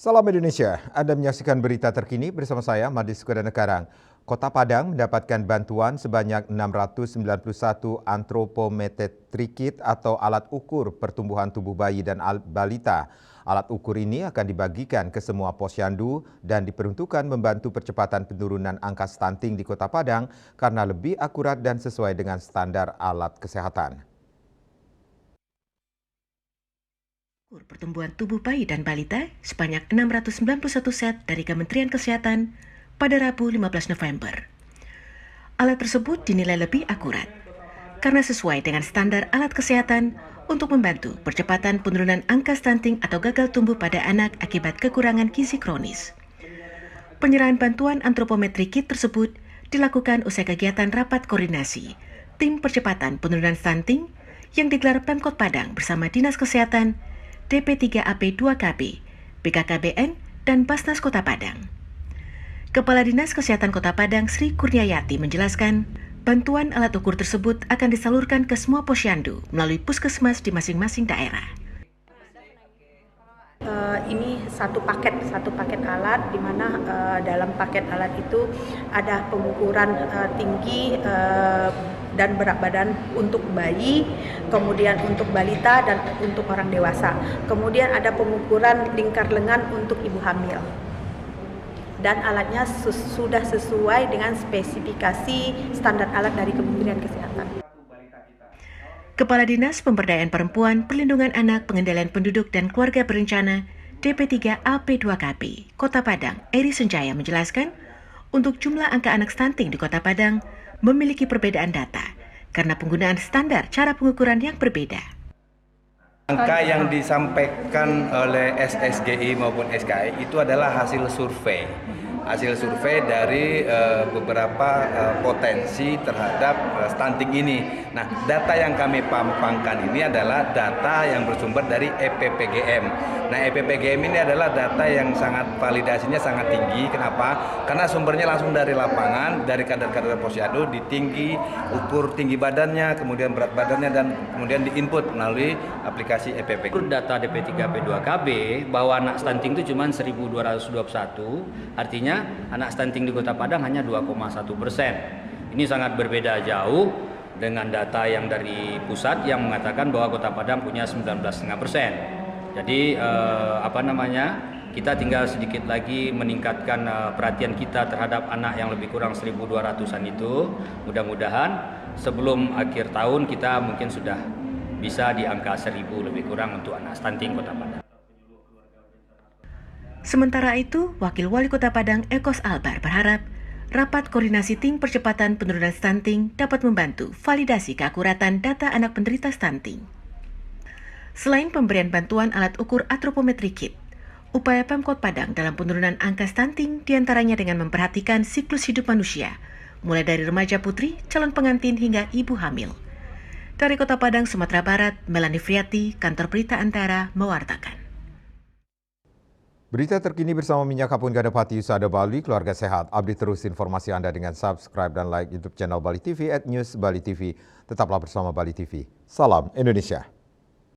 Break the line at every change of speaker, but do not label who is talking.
Salam Indonesia, Anda menyaksikan berita terkini bersama saya, Madis Kudanegara. Kota Padang mendapatkan bantuan sebanyak 691 antropometrikit atau alat ukur pertumbuhan tubuh bayi dan balita. Alat ukur ini akan dibagikan ke semua posyandu dan diperuntukkan membantu percepatan penurunan angka stunting di Kota Padang karena lebih akurat dan sesuai dengan standar alat kesehatan.
Pertumbuhan tubuh bayi dan balita sebanyak 691 set dari Kementerian Kesehatan pada Rabu 15 November. Alat tersebut dinilai lebih akurat karena sesuai dengan standar alat kesehatan untuk membantu percepatan penurunan angka stunting atau gagal tumbuh pada anak akibat kekurangan gizi kronis. Penyerahan bantuan antropometri kit tersebut dilakukan usai kegiatan rapat koordinasi tim percepatan penurunan stunting yang digelar Pemkot Padang bersama Dinas Kesehatan, DP3AP2KB, BKKBN, dan Basnas Kota Padang. Kepala Dinas Kesehatan Kota Padang Sri Kurniayati menjelaskan, bantuan alat ukur tersebut akan disalurkan ke semua posyandu melalui puskesmas di masing-masing daerah.
Ini satu paket alat di mana dalam paket alat itu ada pengukuran tinggi dan berat badan untuk bayi, kemudian untuk balita dan untuk orang dewasa. Kemudian ada pengukuran lingkar lengan untuk ibu hamil. Dan alatnya sudah sesuai dengan spesifikasi standar alat dari Kementerian Kesehatan.
Kepala Dinas Pemberdayaan Perempuan, Perlindungan Anak, Pengendalian Penduduk dan Keluarga Berencana DP3AP2KB, Kota Padang, Eri Sunjaya menjelaskan, untuk jumlah angka anak stunting di Kota Padang memiliki perbedaan data karena penggunaan standar cara pengukuran yang berbeda.
Angka yang disampaikan oleh SSGI maupun SKI itu adalah hasil survei dari beberapa potensi terhadap stunting ini. Nah, data yang kami pampangkan ini adalah data yang bersumber dari EPPGM. Nah, EPPGM ini adalah data yang sangat validasinya sangat tinggi. Kenapa? Karena sumbernya langsung dari lapangan, dari kader-kader posyandu, ukur tinggi badannya, kemudian berat badannya, dan kemudian diinput melalui aplikasi EPPGM.
Data DP3P2KB bahwa anak stunting itu cuma 1.221, artinya anak stunting di Kota Padang hanya 2,1%. Ini sangat berbeda jauh dengan data yang dari pusat yang mengatakan bahwa Kota Padang punya 19,5%. Jadi kita tinggal sedikit lagi meningkatkan perhatian kita terhadap anak yang lebih kurang 1.200-an itu. Mudah-mudahan sebelum akhir tahun kita mungkin sudah bisa di angka 1.000 lebih kurang untuk anak stunting Kota Padang.
Sementara itu, Wakil Wali Kota Padang Ekos Albar berharap rapat koordinasi tim percepatan penurunan stunting dapat membantu validasi keakuratan data anak penderita stunting. Selain pemberian bantuan alat ukur antropometri kit, upaya Pemkot Padang dalam penurunan angka stunting diantaranya dengan memperhatikan siklus hidup manusia, mulai dari remaja putri, calon pengantin hingga ibu hamil. Dari Kota Padang, Sumatera Barat, Melanie Friati, Kantor Berita Antara, mewartakan.
Berita terkini bersama Minyak Kapun Gadapati Usada Bali, keluarga sehat. Update terus informasi Anda dengan subscribe dan like YouTube channel Bali TV @newsbalitv. Tetaplah bersama Bali TV. Salam Indonesia.